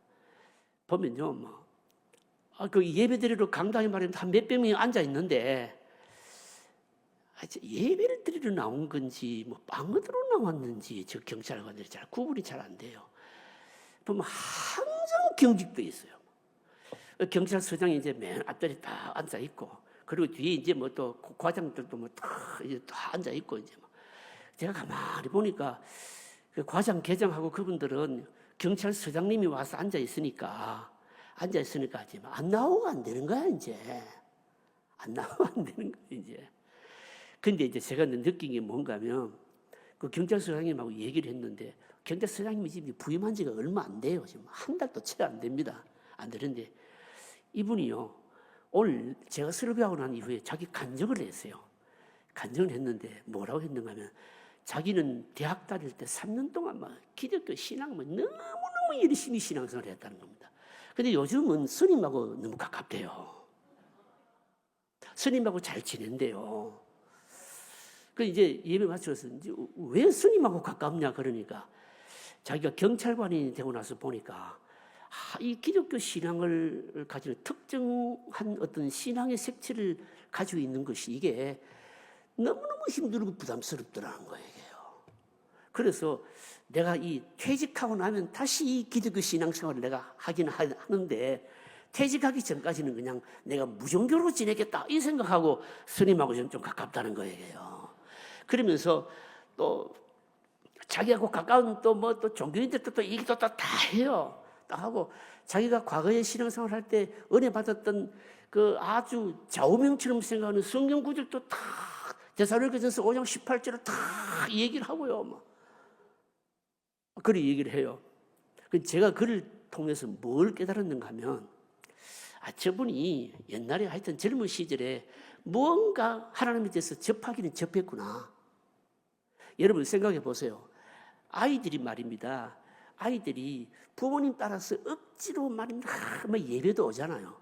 보면요, 그 예배드리러 강당에 말입니다. 한 몇백 명이 앉아 있는데 예배를 드리러 나온 건지 뭐 빵얻으러 나왔는지 저 경찰관들이 잘 구분이 잘 안 돼요. 보면 항상 경직돼 있어요. 경찰서장이 이제 맨 앞자리 다 앉아 있고, 그리고 뒤에 이제 뭐 또 과장들도 뭐 다 이제 다 앉아 있고 이제 뭐 제가 가만히 보니까 그 과장 계장하고 그분들은 경찰서장님이 와서 앉아 있으니까 하지 안 나오고 안 되는 거야 이제 안 나오고 안 되는 거야 이제. 근데 이제 제가 느낀 게 뭔가면 그 경찰서장님하고 얘기를 했는데. 경찰서장님이 지금 부임한 지가 얼마 안 돼요. 지금 한 달도 채 안 됩니다. 안 되는데 이분이요. 오늘 제가 설교하고 난 이후에 자기 간증을 했어요. 간증을 했는데 뭐라고 했는가 하면 자기는 대학 다닐 때 3년 동안 막 기독교 신앙을 너무너무 열심히 신앙생활을 했다는 겁니다. 근데 요즘은 스님하고 너무 가깝대요. 스님하고 잘 지낸대요. 그 이제 예배 마치고서 이제 왜 스님하고 가깝냐 그러니까 자기가 경찰관이 되고 나서 보니까 이 기독교 신앙을 가지는 특정한 어떤 신앙의 색채를 가지고 있는 것이 이게 너무너무 힘들고 부담스럽더라는 거예요. 그래서 내가 이 퇴직하고 나면 다시 이 기독교 신앙생활을 내가 하긴 하는데 퇴직하기 전까지는 그냥 내가 무종교로 지내겠다 이 생각하고 스님하고 좀 가깝다는 거예요. 그러면서 또 자기하고 가까운 또 뭐 또 종교인들도 또 얘기도 다 해요. 딱 하고 자기가 과거에 신앙생활 할 때 은혜 받았던 그 아주 좌우명처럼 생각하는 성경 구절도 다 데살로니가전서 5장 18절을 다 얘기를 하고요. 뭐. 그렇게 얘기를 해요. 제가 그를 통해서 뭘 깨달았는가 하면 저분이 옛날에 하여튼 젊은 시절에 무언가 하나님에 대해서 접하기는 접했구나. 여러분 생각해 보세요. 아이들이 말입니다. 아이들이 부모님 따라서 억지로 말입니다. 예배도 오잖아요.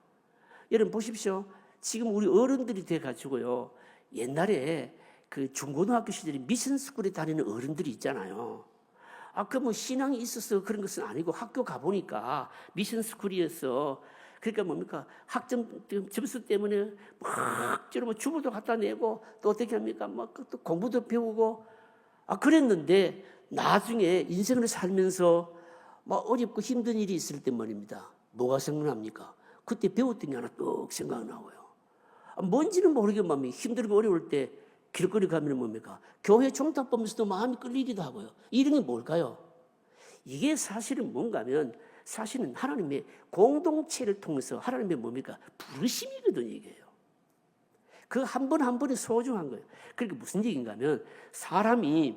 여러분 보십시오. 지금 우리 어른들이 돼가지고요. 옛날에 그 중고등학교 시절에 미션스쿨에 다니는 어른들이 있잖아요. 그 뭐 신앙이 있어서 그런 것은 아니고 학교 가보니까 미션스쿨이어서 그러니까 뭡니까? 학점 점수 때문에 막 주부도 갖다 내고 또 어떻게 합니까? 또 공부도 배우고 그랬는데 나중에 인생을 살면서 어렵고 힘든 일이 있을 때 말입니다. 뭐가 생각납니까? 그때 배웠던 게 하나 뚝 생각나고요. 뭔지는 모르겠지만 힘들고 어려울 때 길거리 가면 뭡니까? 교회 종탑 보면서도 마음이 끌리기도 하고요. 이런 게 뭘까요? 이게 사실은 뭔가 하면 사실은 하나님의 공동체를 통해서 하나님의 뭡니까? 부르심이거든요, 이게요. 그 한 번 한 번이 소중한 거예요. 그러니까 무슨 얘기인가 하면 사람이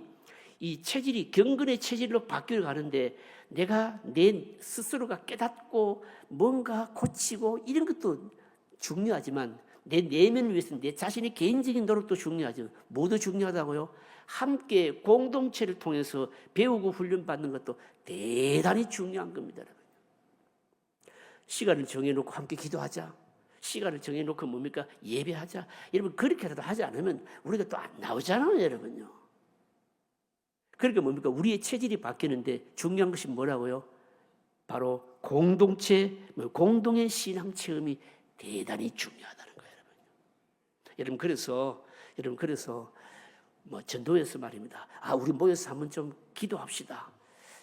이 체질이 경건의 체질로 바뀌어 가는데 내가 내 스스로가 깨닫고 뭔가 고치고 이런 것도 중요하지만 내 내면을 위해서 내 자신의 개인적인 노력도 중요하죠. 모두 중요하다고요. 함께 공동체를 통해서 배우고 훈련받는 것도 대단히 중요한 겁니다. 시간을 정해놓고 함께 기도하자. 시간을 정해놓고 뭡니까? 예배하자. 여러분 그렇게라도 하지 않으면 우리가 또 안 나오잖아요, 여러분요. 그러니까 뭡니까? 우리의 체질이 바뀌는데 중요한 것이 뭐라고요? 바로 공동체, 공동의 신앙 체험이 대단히 중요하다는 거예요, 여러분. 그래서 전도에서 말입니다. 우리 모여서 한번 좀 기도합시다.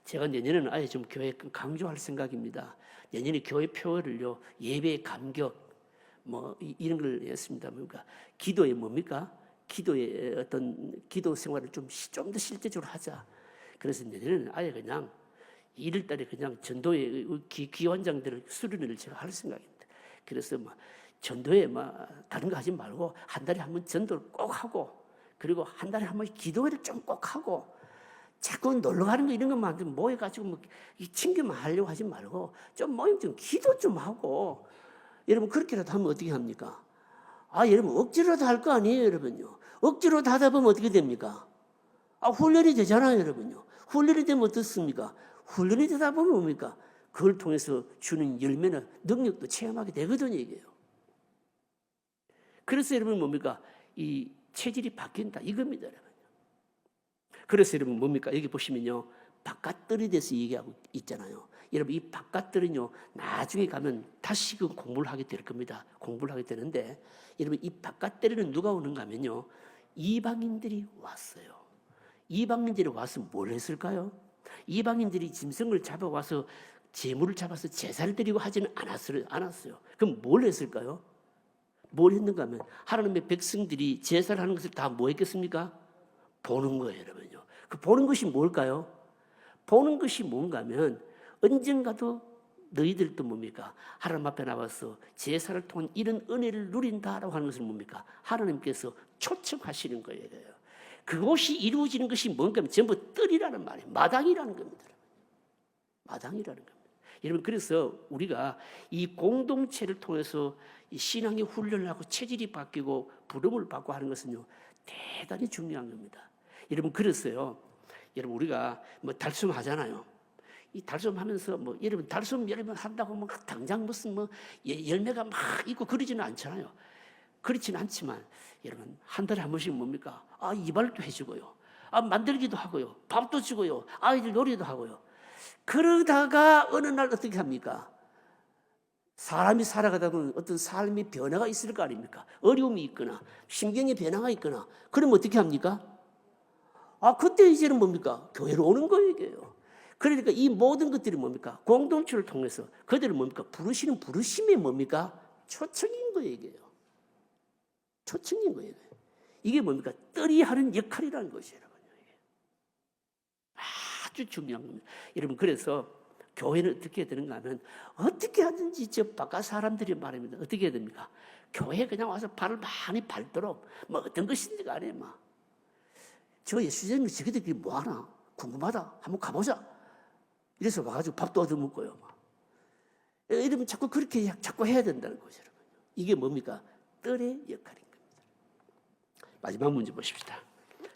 제가 내년에는 아예 좀 교회 강조할 생각입니다. 내년에 교회 표어를요, 예배 감격, 이런 걸 했습니다. 그러니까 기도에 뭡니까? 기도의 어떤 기도 생활을 좀 더 실제적으로 하자. 그래서 내년에는 아예 그냥 1월달에 그냥 전도의 기관장들을 수련회를 제가 할 생각입니다. 그래서 전도에 다른 거 하지 말고 한 달에 한 번 전도를 꼭 하고, 그리고 한 달에 한 번 기도회를 좀 꼭 하고, 자꾸 놀러 가는 거 이런 것만 좀 모여가지고 친교만 하려고 하지 말고 좀 모임 좀 기도 좀 하고. 여러분 그렇게라도 하면 어떻게 합니까? 여러분 억지로도 할 거 아니에요, 여러분요. 억지로 하다 보면 어떻게 됩니까? 훈련이 되잖아요, 여러분요. 훈련이 되면 어떻습니까? 훈련이 되다 보면 뭡니까? 그걸 통해서 주는 열매나 능력도 체험하게 되거든요, 이게요. 그래서 여러분 뭡니까? 이 체질이 바뀐다 이겁니다, 여러분. 그래서 여러분 뭡니까? 여기 보시면요, 바깥들이 대해서 얘기하고 있잖아요. 여러분 이 바깥들은요, 나중에 가면 다시금 공부를 하게 될 겁니다. 공부를 하게 되는데, 여러분 이 바깥들에는 누가 오는가 하면요, 이방인들이 왔어요. 이방인들이 와서 뭘 했을까요? 이방인들이 짐승을 잡아와서 제물을 잡아서 제사를 드리고 하지는 않았어요. 그럼 뭘 했을까요? 뭘 했는가 하면 하나님의 백성들이 제사를 하는 것을 다 뭐 했겠습니까? 보는 거예요, 여러분요. 그 보는 것이 뭘까요? 보는 것이 뭔가 하면 언젠가도 너희들도 뭡니까? 하나님 앞에 나와서 제사를 통한 이런 은혜를 누린다라고 하는 것은 뭡니까? 하나님께서 초청하시는 거예요. 그것이 이루어지는 것이 뭔가 하면 전부 뜰이라는 말이에요. 마당이라는 겁니다. 마당이라는 겁니다. 여러분 그래서 우리가 이 공동체를 통해서 이 신앙의 훈련을 하고 체질이 바뀌고 부름을 받고 하는 것은요, 대단히 중요한 겁니다. 여러분 그래서요, 여러분 우리가 달솜 하잖아요. 이 달솜 하면서 여러분 달솜 여러분 한다고 당장 무슨 열매가 막 있고 그러지는 않잖아요. 그렇지는 않지만 여러분 한 달에 한 번씩 뭡니까? 이발도 해주고요, 만들기도 하고요, 밥도 주고요, 아이들 놀이도 하고요. 그러다가 어느 날 어떻게 합니까? 사람이 살아가다 보면 어떤 삶의 변화가 있을 거 아닙니까? 어려움이 있거나 심경의 변화가 있거나 그러면 어떻게 합니까? 그때 이제는 뭡니까? 교회로 오는 거예요. 그러니까 이 모든 것들이 뭡니까? 공동체를 통해서 그들을 뭡니까? 부르시는 부르심이 뭡니까? 초청인 거예요, 이게요. 초청인 거예요. 이게 뭡니까? 뜰이 하는 역할이라는 것이에요, 여러분. 아주 중요한 겁니다. 여러분 그래서 교회는 어떻게 해야 되는가 하면 어떻게 하든지 저 바깥 사람들이 말합니다. 어떻게 해야 됩니까? 교회에 그냥 와서 발을 많이 밟도록 어떤 것인지 간에 저 예수님이 저기들끼리 뭐하나 궁금하다, 한번 가보자. 이래서 와가지고 밥도 얻어먹고요. 이러면 자꾸 그렇게 자꾸 해야 된다는 거죠, 여러분. 이게 뭡니까? 뜰의 역할인 겁니다. 마지막 문제 보십시다.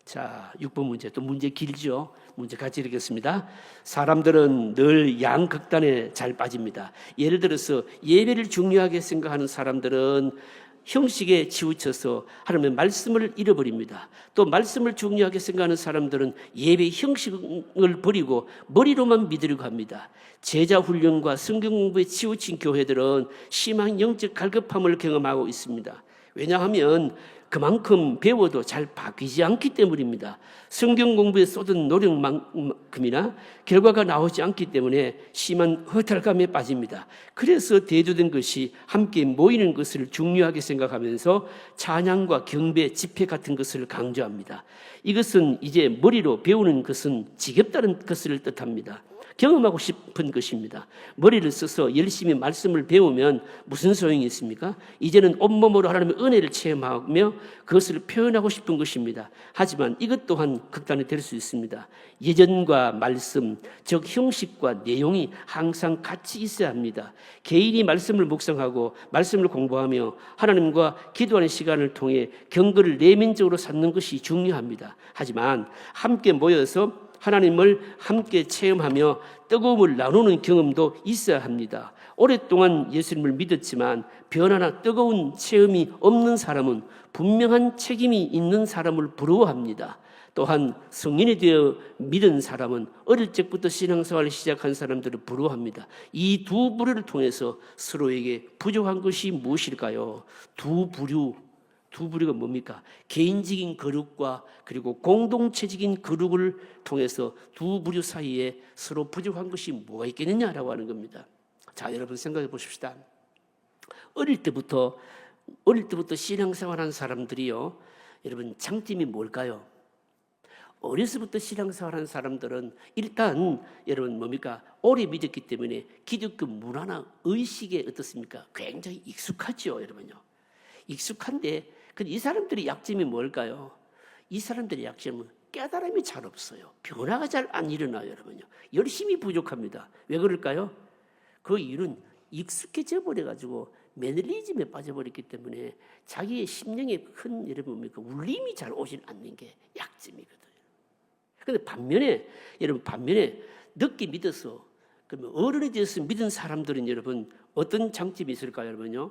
자, 6번 문제, 또 문제 길죠? 문제 같이 읽겠습니다. 사람들은 늘 양극단에 잘 빠집니다. 예를 들어서 예배를 중요하게 생각하는 사람들은 형식에 치우쳐서 하나님의 말씀을 잃어버립니다. 또 말씀을 중요하게 생각하는 사람들은 예배 형식을 버리고 머리로만 믿으려고 합니다. 제자 훈련과 성경 공부에 치우친 교회들은 심한 영적 갈급함을 경험하고 있습니다. 왜냐하면 그만큼 배워도 잘 바뀌지 않기 때문입니다. 성경 공부에 쏟은 노력만큼이나 결과가 나오지 않기 때문에 심한 허탈감에 빠집니다. 그래서 대두된 것이 함께 모이는 것을 중요하게 생각하면서 찬양과 경배, 집회 같은 것을 강조합니다. 이것은 이제 머리로 배우는 것은 지겹다는 것을 뜻합니다. 경험하고 싶은 것입니다. 머리를 써서 열심히 말씀을 배우면 무슨 소용이 있습니까? 이제는 온몸으로 하나님의 은혜를 체험하며 그것을 표현하고 싶은 것입니다. 하지만 이것 또한 극단이 될 수 있습니다. 예전과 말씀, 즉 형식과 내용이 항상 같이 있어야 합니다. 개인이 말씀을 묵상하고 말씀을 공부하며 하나님과 기도하는 시간을 통해 경건을 내면적으로 쌓는 것이 중요합니다. 하지만 함께 모여서 하나님을 함께 체험하며 뜨거움을 나누는 경험도 있어야 합니다. 오랫동안 예수님을 믿었지만 변화나 뜨거운 체험이 없는 사람은 분명한 책임이 있는 사람을 부러워합니다. 또한 성인이 되어 믿은 사람은 어릴 적부터 신앙생활을 시작한 사람들을 부러워합니다. 이 두 부류를 통해서 서로에게 부족한 것이 무엇일까요? 두 부류가 뭡니까? 개인적인 거룩과 그리고 공동체적인 거룩을 통해서 두 부류 사이에 서로 부족한 것이 뭐가 있겠느냐라고 하는 겁니다. 자, 여러분 생각해 보십시다. 어릴 때부터 신앙생활한 사람들이요, 여러분 장점이 뭘까요? 어려서부터 신앙생활한 사람들은 일단 여러분 뭡니까? 오래 믿었기 때문에 기독교 문화나 의식에 어떻습니까? 굉장히 익숙하죠, 여러분요. 익숙한데 근데 이 사람들의 약점이 뭘까요? 이 사람들의 약점은 깨달음이 잘 없어요. 변화가 잘 안 일어나요, 여러분요. 열심히 부족합니다. 왜 그럴까요? 그 이유는 익숙해져 버려가지고 매너리즘에 빠져버렸기 때문에 자기의 심령에 큰 여러분 뭡니까? 울림이 잘 오질 않는 게 약점이거든요. 근데 반면에 늦게 믿어서 그러면 어른이 돼서 믿은 사람들은 여러분 어떤 장점이 있을까요, 여러분요?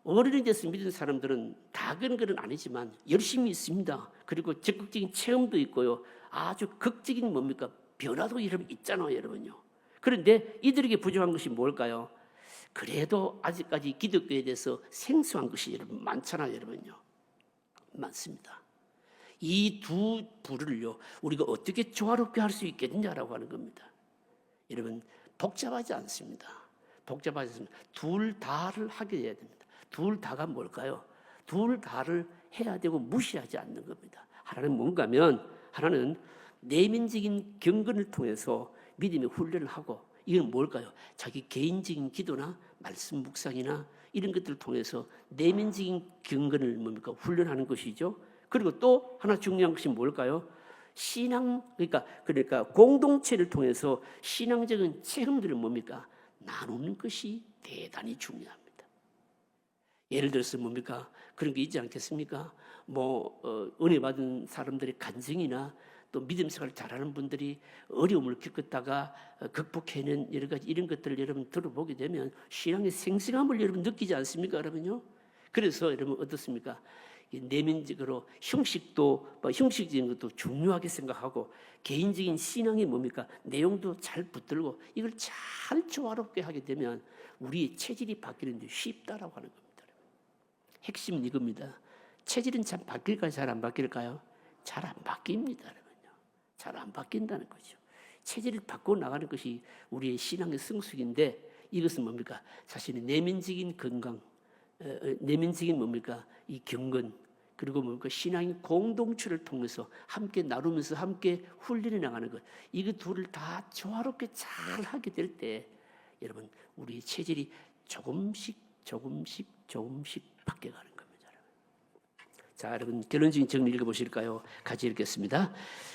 어른이 돼서 믿은 사람들은 다 그런 건 아니지만 열심히 있습니다. 그리고 적극적인 체험도 있고요. 아주 극적인 뭡니까? 변화도 여러분 있잖아요, 여러분요. 그런데 이들에게 부족한 것이 뭘까요? 그래도 아직까지 기독교에 대해서 생소한 것이 여러분 많잖아요, 여러분요. 많습니다. 이 두 부류를요, 우리가 어떻게 조화롭게 할 수 있겠느냐라고 하는 겁니다. 여러분, 복잡하지 않습니다. 둘 다를 하게 해야 됩니다. 둘 다가 뭘까요? 둘 다를 해야 되고 무시하지 않는 겁니다. 하나는 뭔가면, 하나는 내면적인 경건을 통해서 믿음의 훈련을 하고, 이건 뭘까요? 자기 개인적인 기도나 말씀 묵상이나 이런 것들을 통해서 내면적인 경건을 뭡니까? 훈련하는 것이죠. 그리고 또 하나 중요한 것이 뭘까요? 그러니까 공동체를 통해서 신앙적인 체험들을 뭡니까? 나누는 것이 대단히 중요합니다. 예를 들어서 뭡니까? 그런 게 있지 않겠습니까? 은혜 받은 사람들의 간증이나 또 믿음 생활을 잘하는 분들이 어려움을 겪었다가 극복해낸 여러 가지 이런 것들을 여러분 들어보게 되면 신앙의 생생함을 여러분 느끼지 않습니까, 여러분요? 그래서 여러분 어떻습니까? 내면적으로 형식적인 것도 중요하게 생각하고 개인적인 신앙이 뭡니까? 내용도 잘 붙들고 이걸 잘 조화롭게 하게 되면 우리의 체질이 바뀌는데 쉽다라고 하는 겁니다. 핵심은 이겁니다. 체질은 참 바뀔까요? 잘 안 바뀔까요? 잘 안 바뀝니다. 잘 안 바뀐다는 거죠. 체질을 바꿔 나가는 것이 우리의 신앙의 성숙인데 이것은 뭡니까? 자신의 내면적인 건강, 내면적인 뭡니까? 이 경건, 그리고 뭡니까? 신앙의 공동체를 통해서 함께 나누면서 함께 훈련해 나가는 것. 이거 둘을 다 조화롭게 잘 하게 될 때 여러분 우리의 체질이 조금씩 바뀌어가는 겁니다. 자, 여러분 결론적인 정리 읽어보실까요? 같이 읽겠습니다.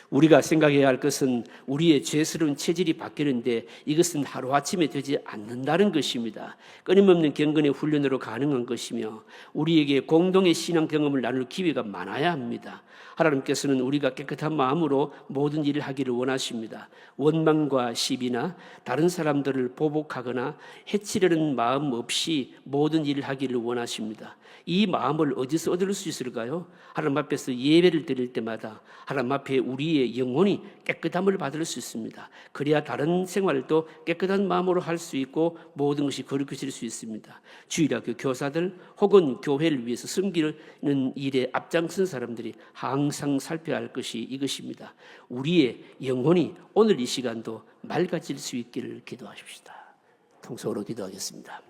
우리가 생각해야 할 것은 우리의 죄스러운 체질이 바뀌는데 이것은 하루아침에 되지 않는다는 것입니다. 끊임없는 경건의 훈련으로 가능한 것이며 우리에게 공동의 신앙 경험을 나눌 기회가 많아야 합니다. 하나님께서는 우리가 깨끗한 마음으로 모든 일을 하기를 원하십니다. 원망과 시비나 다른 사람들을 보복하거나 해치려는 마음 없이 모든 일을 하기를 원하십니다. 이 마음을 어디서 얻을 수 있을까요? 하나님 앞에서 예배를 드릴 때마다 하나님 앞에 우리의 영혼이 깨끗함을 받을 수 있습니다. 그래야 다른 생활도 깨끗한 마음으로 할 수 있고 모든 것이 거룩해질 수 있습니다. 주일학교 교사들 혹은 교회를 위해서 섬기는 일에 앞장선 사람들이 항상 살펴야 할 것이 이것입니다. 우리의 영혼이 오늘 이 시간도 맑아질 수 있기를 기도하십시다. 통성으로 기도하겠습니다.